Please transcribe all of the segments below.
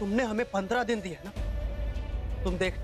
तुमने हमें 15 दिन दिए ना, तुम देख,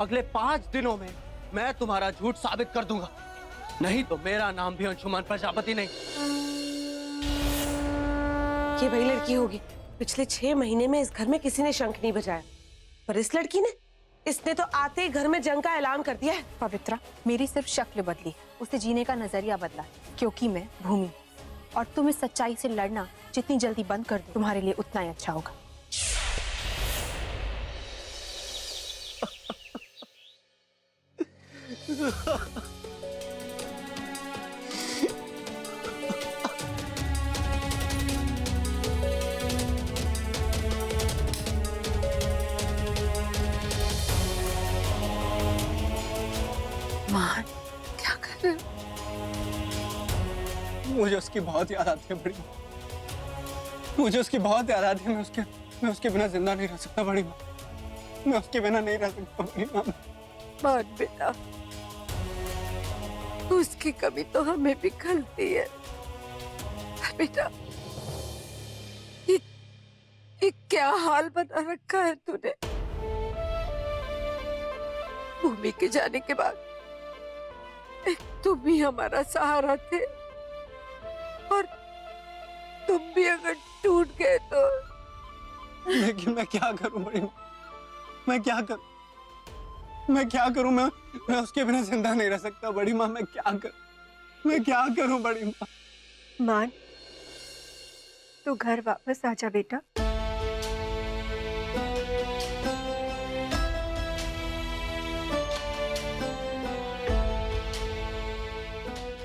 अगले 5 दिनों में मैं तुम्हारा झूठ साबित कर दूंगा, नहीं तो मेरा नाम भी अंशुमान प्रजापति नहीं। ये वही लड़की होगी, पिछले 6 महीने में इस घर में किसी ने शंख नहीं बजाया, पर इस लड़की ने, इसने तो आते ही घर में जंग का ऐलान कर दिया है। पवित्रा, मेरी सिर्फ शक्ल बदली, उससे जीने का नजरिया बदला, क्योंकि मैं भूमि, और तुम इस सच्चाई से लड़ना जितनी जल्दी बंद कर दो तुम्हारे लिए उतना ही अच्छा होगा। मान, क्या कर रहे हो? मुझे उसकी बहुत याद आती है बड़ी माँ, मुझे उसकी बहुत याद आती है। मैं उसके बिना जिंदा नहीं रह सकता बड़ी माँ, मैं उसके बिना नहीं रह सकता बड़ी माँ। मान बेटा, उसकी कमी तो हमें भी खलती है। बेटा, ये क्या हाल बना रखा है तूने? भूमि के जाने के बाद एक तुम ही हमारा सहारा थे, और तुम भी अगर टूट गए तो। लेकिन मैं क्या करूं बड़ी माँ, मैं क्या करूं? मैं उसके बिना जिंदा नहीं रह सकता बड़ी माँ। मैं क्या करूं बड़ी माँ? मान, तू घर वापस आजा बेटा।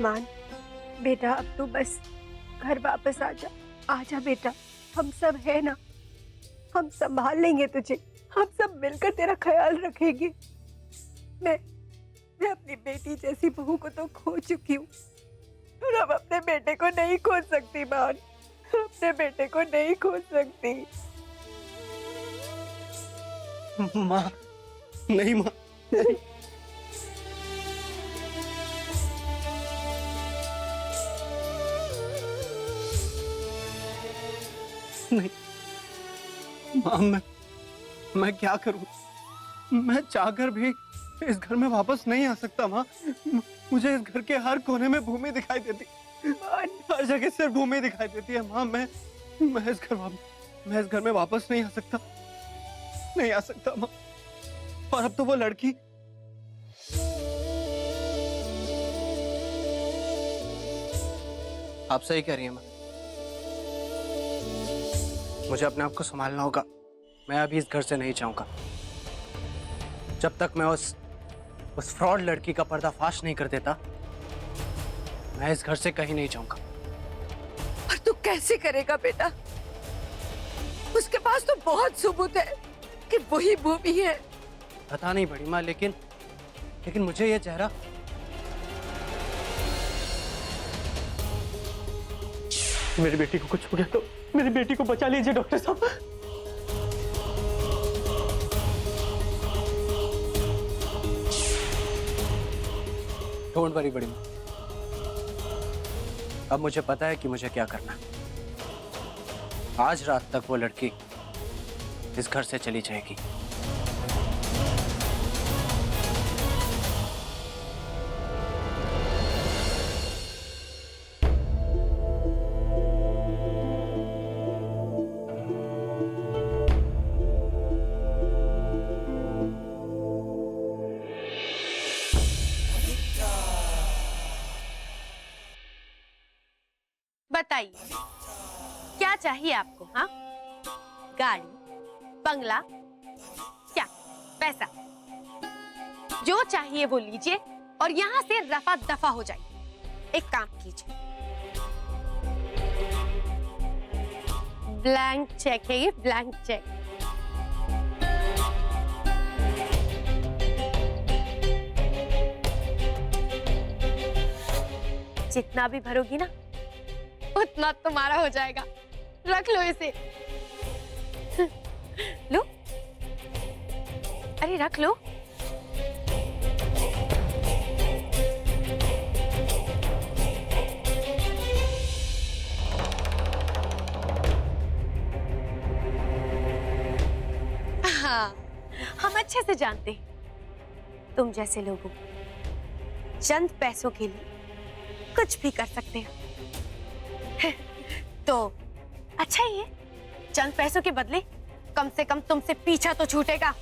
मान बेटा, अब तू बस घर वापस आजा, आजा बेटा, हम सब है ना, हम संभाल लेंगे तुझे, हम सब मिलकर तेरा ख्याल रखेंगे। मैं अपनी बेटी जैसी बहू को तो खो चुकी हूँ, और अब अपने बेटे को नहीं खो सकती मान, अपने बेटे को नहीं खो सकती। माँ, नहीं माँ, नहीं। नहीं माँ, मैं क्या करूं? मैं चाहकर भी इस घर में वापस नहीं आ सकता माँ। मुझे इस घर के हर कोने में भूमि दिखाई देती, हर जगह सिर्फ भूमि दिखाई देती है माँ। मैं इस घर में वापस नहीं आ सकता माँ। और अब तो वो लड़की, आप सही कह रही हैं माँ, मुझे अपने आप को संभालना होगा। मैं अभी इस घर से नहीं जाऊंगा जब तक मैं उस फ्रॉड लड़की का पर्दाफाश नहीं कर देता। मैं इस घर से कहीं नहीं जाऊंगा। और तू कैसे करेगा बेटा? उसके पास तो बहुत सबूत है कि वही भूमि है। पता नहीं बड़ी माँ, लेकिन मुझे ये चेहरा, मेरी बेटी को कुछ हो गया तो मेरी बेटी को बचा लीजिए डॉक्टर साहब। डोंट वरी बड़ी माँ, अब मुझे पता है कि मुझे क्या करना है। आज रात तक वो लड़की इस घर से चली जाएगी। बताइए क्या चाहिए आपको? हाँ, गाड़ी, बंगला, क्या पैसा, जो चाहिए वो लीजिए और यहाँ से रफा दफा हो जाइए। एक काम कीजिए, ब्लैंक चेक है ये, ब्लैंक चेक। जितना भी भरोगी ना उतना तुम्हारा हो जाएगा। रख लो इसे। लो, अरे रख लो। अच्छे से जानते हैं तुम जैसे लोगों को चंद पैसों के लिए कुछ भी कर सकते हो। तो अच्छा ही है, चंद पैसों के बदले कम से कम तुमसे पीछा तो छूटेगा।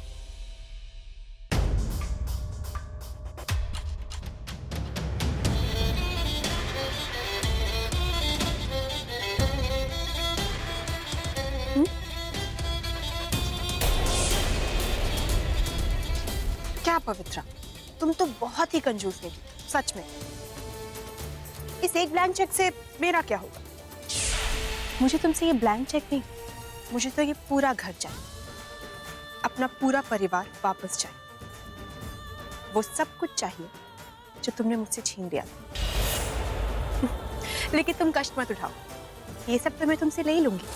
क्या पवित्रा, तुम तो बहुत ही कंजूस हो, सच में। इस एक ब्लैंक चेक से मेरा क्या होगा? मुझे तुमसे ये ब्लैंक चेक नहीं, मुझे तो ये पूरा घर चाहिए, अपना पूरा परिवार वापस चाहिए। वो सब कुछ चाहिए जो तुमने मुझसे छीन लिया था। लेकिन तुम कष्ट मत उठाओ, ये सब तो मैं तुमसे ले ही लूंगी।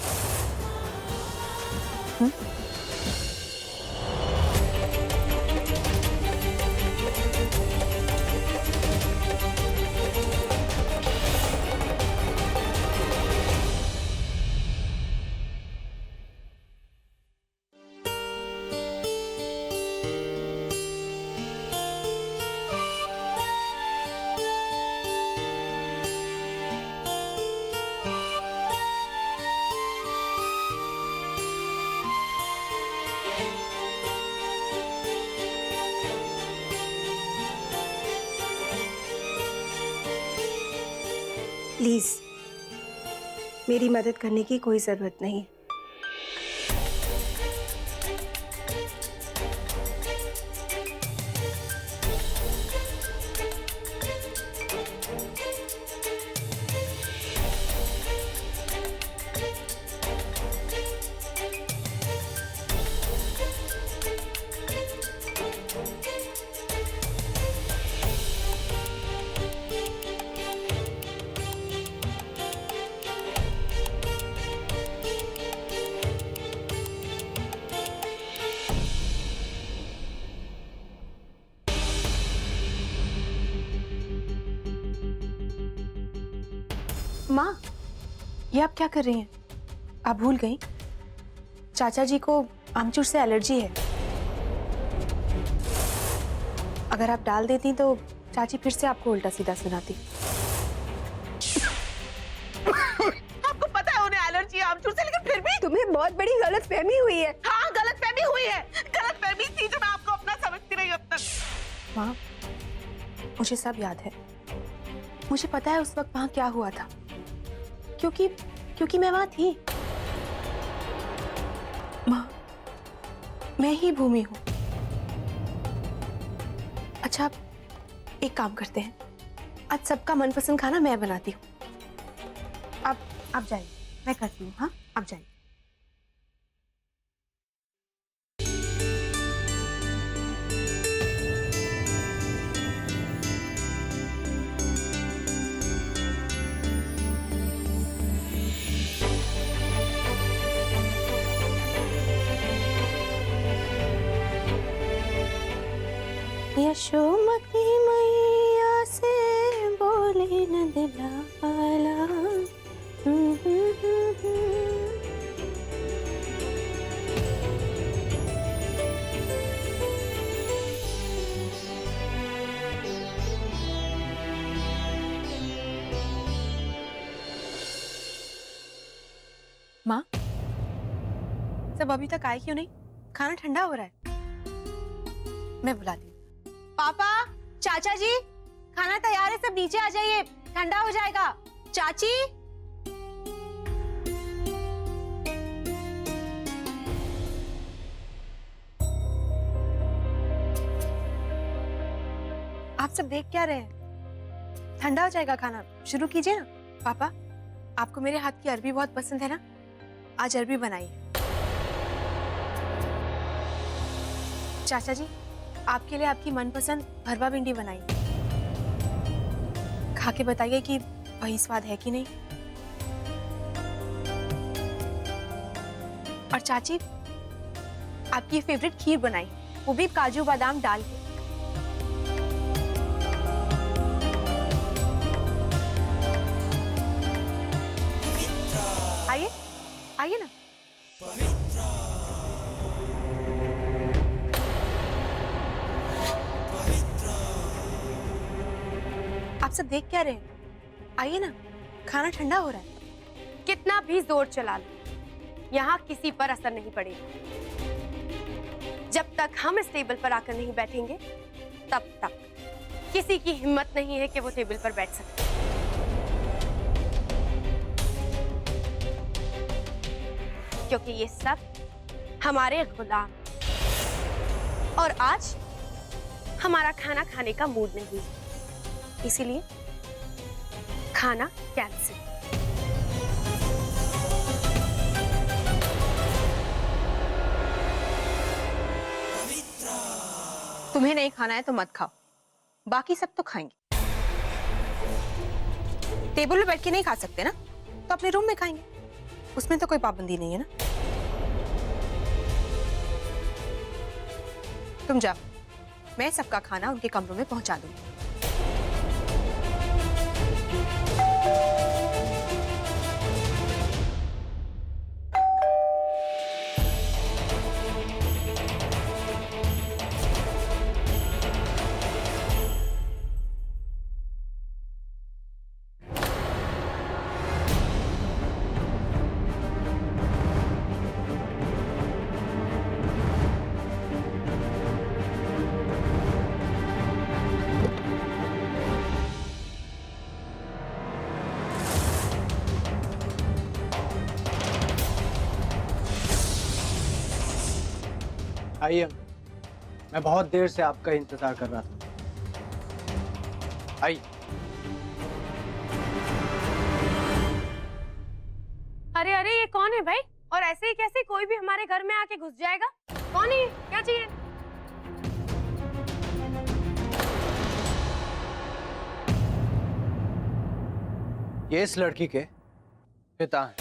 प्लीज मेरी मदद करने की कोई जरूरत नहीं है। माँ, ये आप क्या कर रही हैं? आप भूल गई, चाचा जी को आमचूर से एलर्जी है। अगर आप डाल देती तो चाची फिर से आपको उल्टा सीधा सुनाती। आपको पता है उन्हें एलर्जी है आमचूर से, लेकिन फिर भी तुम्हें बहुत बड़ी गलतफहमी हुई है। हाँ, गलतफहमी हुई है। गलतफहमी थी जो मैं आपको अपना समझती रही अब तक। माँ, मुझे सब याद है। मुझे पता है उस वक्त वहां क्या हुआ था, क्योंकि मैं वहां थी। माँ, मैं ही भूमि हूं। अच्छा, एक काम करते हैं, आज सबका मनपसंद खाना मैं बनाती हूँ। आप जाइए, मैं करती हूँ। हाँ, आप जाइए। यशोमती मैया से बोले न दिलाला। माँ, सब अभी तक आए क्यों नहीं? खाना ठंडा हो रहा है। मैं बुलाती हूँ। पापा, चाचा जी, खाना तैयार है, सब नीचे आ जाइए, ठंडा हो जाएगा। चाची, आप सब देख क्या रहे हैं? ठंडा हो जाएगा खाना, शुरू कीजिए ना। पापा, आपको मेरे हाथ की अरबी बहुत पसंद है ना? आज अरबी बनाइए। चाचा जी, आपके लिए आपकी मनपसंद भरवा भिंडी बनाई। खा के बताइए कि वही स्वाद है कि नहीं। और चाची, आपकी फेवरेट खीर बनाई, वो भी काजू बादाम डाल के। आइए, आइए ना। आप सब देख क्या रहे हैं? आइए ना, खाना ठंडा हो रहा है। कितना भी जोर चला लो, यहाँ किसी पर असर नहीं पड़ेगा। जब तक हम इस टेबल पर आकर नहीं बैठेंगे, तब तक किसी की हिम्मत नहीं है कि वो टेबल पर बैठ सके। क्योंकि ये सब हमारे गुलाम, और आज हमारा खाना खाने का मूड नहीं है, इसीलिए खाना कैंसिल। तुम्हें नहीं खाना है तो मत खाओ, बाकी सब तो खाएंगे। टेबल पे बैठ के नहीं खा सकते ना, तो अपने रूम में खाएंगे, उसमें तो कोई पाबंदी नहीं है ना। तुम जाओ, मैं सबका खाना उनके कमरों में पहुंचा दूंगी। आइए, मैं बहुत देर से आपका इंतजार कर रहा था। आइए। अरे अरे, ये कौन है भाई? और ऐसे ही कैसे कोई भी हमारे घर में आके घुस जाएगा? कौन है ये? क्या चाहिए? ये इस लड़की के पिता हैं।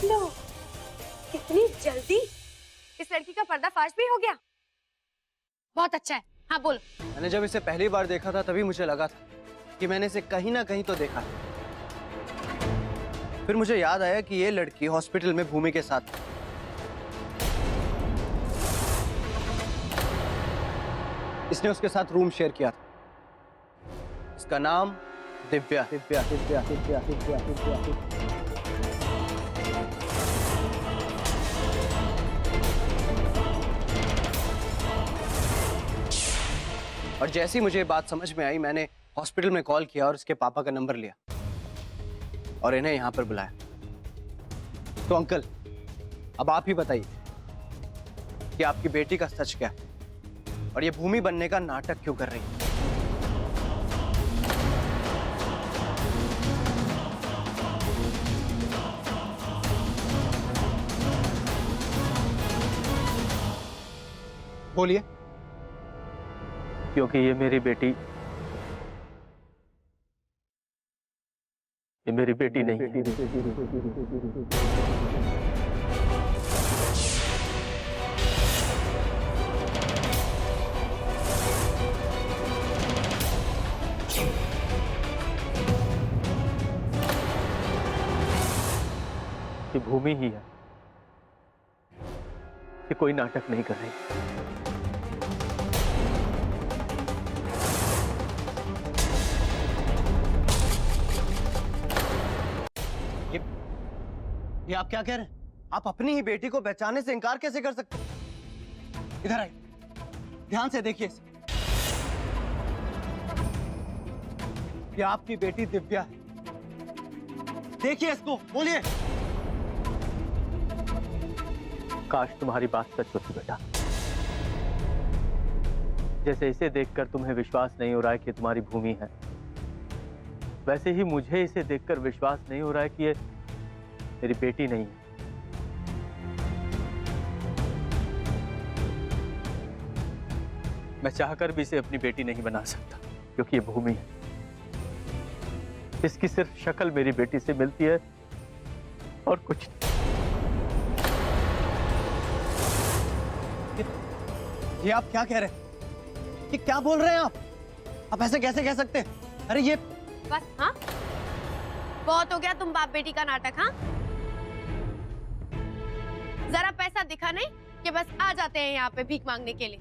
लो, इतनी जल्दी इस लड़की का पर्दाफाश भी हो गया। बहुत अच्छा है। हाँ बोलो। मैंने जब इसे पहली बार देखा था तभी मुझे लगा था कि मैंने इसे कहीं ना कहीं तो देखा है। फिर मुझे याद आया कि ये लड़की हॉस्पिटल में भूमि के साथ थी। इसने उसके साथ रूम शेयर किया था। इसका नाम दिव्या। दिव्या दिव्या दिव्या दिव्या दिव्या दिव्या। और जैसी मुझे ये बात समझ में आई, मैंने हॉस्पिटल में कॉल किया और इसके पापा का नंबर लिया और इन्हें यहाँ पर बुलाया। तो अंकल, अब आप ही बताइए कि आपकी बेटी का सच क्या है और ये भूमि बनने का नाटक क्यों कर रही है? बोलिए। क्योंकि ये मेरी बेटी नहीं है। ये भूमि ही है। ये कोई नाटक नहीं कर रही। ये आप क्या कह रहे हैं? आप अपनी ही बेटी को पहचानने से इनकार कैसे कर सकते हैं? इधर आइए, ध्यान से देखिए इसे। ये आपकी बेटी दिव्या है। देखिए इसको, बोलिए। काश तुम्हारी बात सच होती बेटा। जैसे इसे देखकर तुम्हें विश्वास नहीं हो रहा है कि तुम्हारी भूमि है, वैसे ही मुझे इसे देखकर विश्वास नहीं हो रहा है कि ये मेरी बेटी नहीं है। मैं चाहकर भी इसे अपनी बेटी नहीं बना सकता, क्योंकि ये भूमि है। इसकी सिर्फ शक्ल मेरी बेटी से मिलती है और कुछ नहीं। ये आप क्या कह रहे हैं? ये क्या बोल रहे हैं आप? ऐसे कैसे कह सकते हैं? अरे बस हाँ, बहुत हो गया तुम बाप बेटी का नाटक। हाँ, जरा पैसा दिखा नहीं कि बस आ जाते हैं यहाँ पे भीख मांगने के लिए।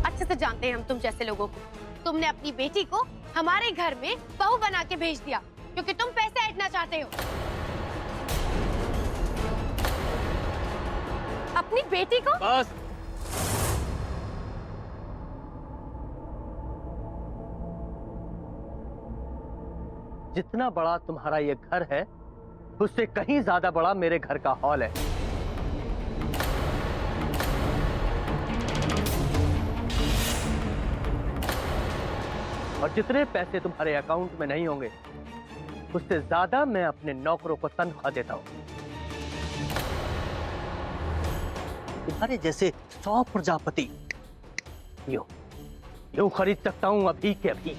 अच्छे से जानते हैं हम तुम जैसे लोगों को। तुमने अपनी बेटी को हमारे घर में बहू बना के भेज दिया क्योंकि तुम पैसे ऐंठना चाहते हो। अपनी बेटी को बस। जितना बड़ा तुम्हारा ये घर है उससे कहीं ज्यादा बड़ा मेरे घर का हॉल है। और जितने पैसे तुम्हारे अकाउंट में नहीं होंगे उससे ज्यादा मैं अपने नौकरों को तनख्वाह देता हूं। तुम्हारे जैसे 100 प्रजापति यूं खरीद सकता हूं अभी के अभी।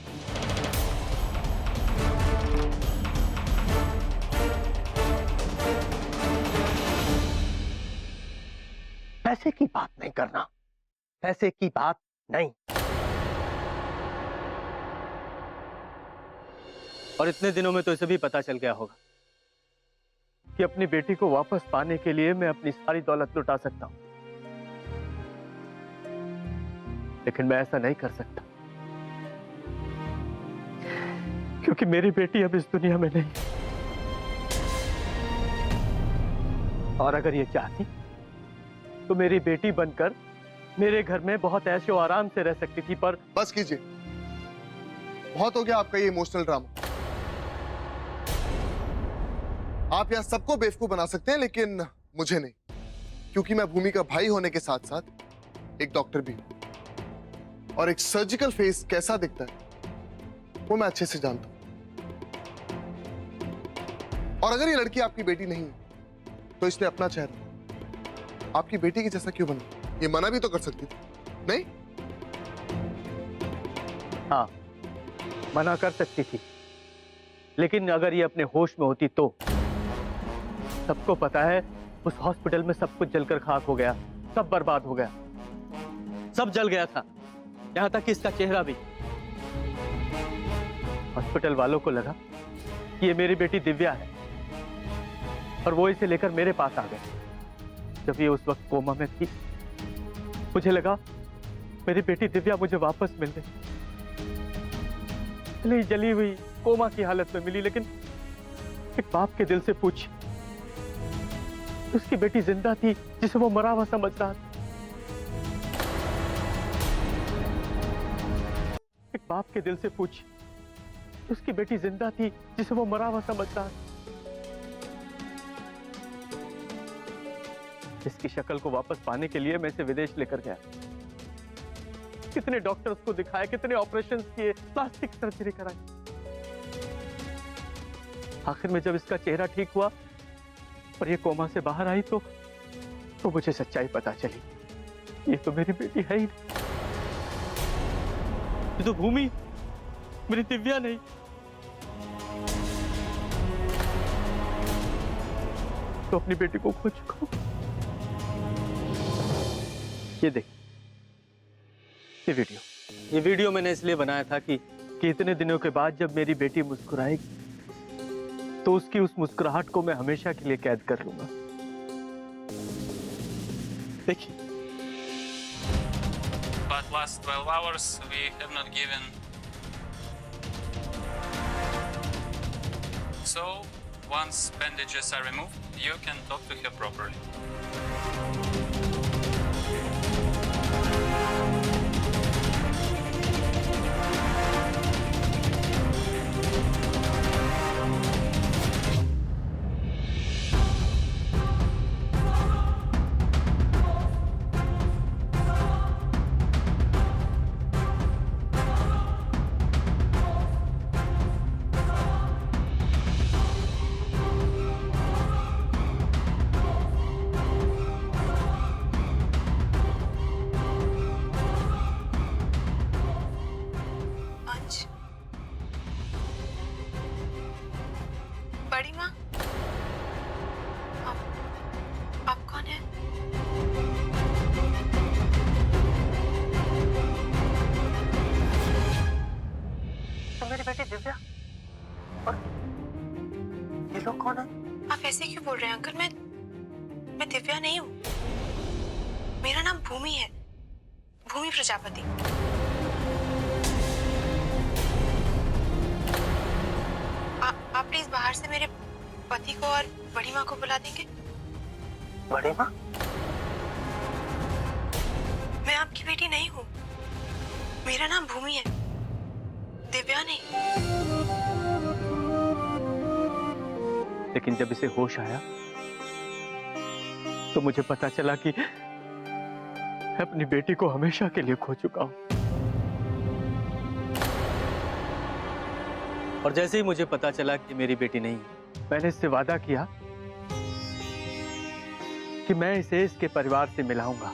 पैसे की बात नहीं करना, पैसे की बात नहीं। और इतने दिनों में तो इसे भी पता चल गया होगा कि अपनी बेटी को वापस पाने के लिए मैं अपनी सारी दौलत लुटा सकता हूं, लेकिन मैं ऐसा नहीं कर सकता क्योंकि मेरी बेटी अब इस दुनिया में नहीं। और अगर ये चाहती तो मेरी बेटी बनकर मेरे घर में बहुत ऐशो आराम से रह सकती थी, पर बस कीजिए, बहुत हो गया आपका ये इमोशनल ड्रामा। आप यहां सबको बेवकूफ बना सकते हैं लेकिन मुझे नहीं, क्योंकि मैं भूमि का भाई होने के साथ साथ एक डॉक्टर भी हूं और एक सर्जिकल फेस कैसा दिखता है वो मैं अच्छे से जानता हूं। और अगर ये लड़की आपकी बेटी नहीं तो इसने अपना चेहरा आपकी बेटी की जैसा क्यों बना? ये मना भी तो कर सकती थी, नहीं? हाँ, मना कर सकती थी, लेकिन अगर ये अपने होश में होती तो। सबको पता है उस हॉस्पिटल में सब कुछ जलकर खाक हो गया, सब बर्बाद हो गया, सब जल गया था, यहां तक कि इसका चेहरा भी। हॉस्पिटल वालों को लगा कि ये मेरी बेटी दिव्या है और वो इसे लेकर मेरे पास आ गए। जब ये उस वक्त कोमा में थी मुझे लगा मेरी बेटी दिव्या मुझे वापस मिल गई। जली हुई कोमा की हालत में मिली, लेकिन एक बाप के दिल से पूछ, उसकी बेटी जिंदा थी जिसे वो मरा हुआ समझ रहा था। एक बाप के दिल से पूछ, उसकी बेटी जिंदा थी जिसे वो मरा हुआ समझ रहा था। इसकी शक्ल को वापस पाने के लिए मैं इसे विदेश लेकर गया। कितने डॉक्टर्स को दिखाए, कितने ऑपरेशंस किए, प्लास्टिक सर्जरी कराई। आखिर में जब इसका चेहरा ठीक हुआ और ये कोमा से बाहर आई तो मुझे सच्चाई पता चली, ये तो मेरी बेटी है ही नहीं। ये तो भूमि, मेरी दिव्या नहीं। तो अपनी बेटी को खो चुका हूं। ये देख, ये वीडियो मैंने इसलिए बनाया था कि इतने दिनों के बाद जब मेरी बेटी मुस्कुराएगी तो उसकी उस मुस्कुराहट को मैं हमेशा के लिए कैद कर लूंगा। देखिए। But last 12 hours we have not given. So once bandages are removed, you can talk to her properly. बड़ी माँ, आप कौन है? लोग कौन है? आप ऐसे क्यों बोल रहे हैं अंकल? मैं दिव्या नहीं हूँ। मेरा नाम भूमि है, भूमि प्रजापति। आप प्लीज बाहर से मेरे पति को और बड़ी माँ को बुला देंगे? बड़ी माँ? मैं आपकी बेटी नहीं हूँ। मेरा नाम भूमि है, दिव्या नहीं। लेकिन जब इसे होश आया तो मुझे पता चला कि मैं अपनी बेटी को हमेशा के लिए खो चुका हूं। और जैसे ही मुझे पता चला कि मेरी बेटी नहीं है, मैंने इससे वादा किया कि मैं इसे इसके परिवार से मिलाऊंगा।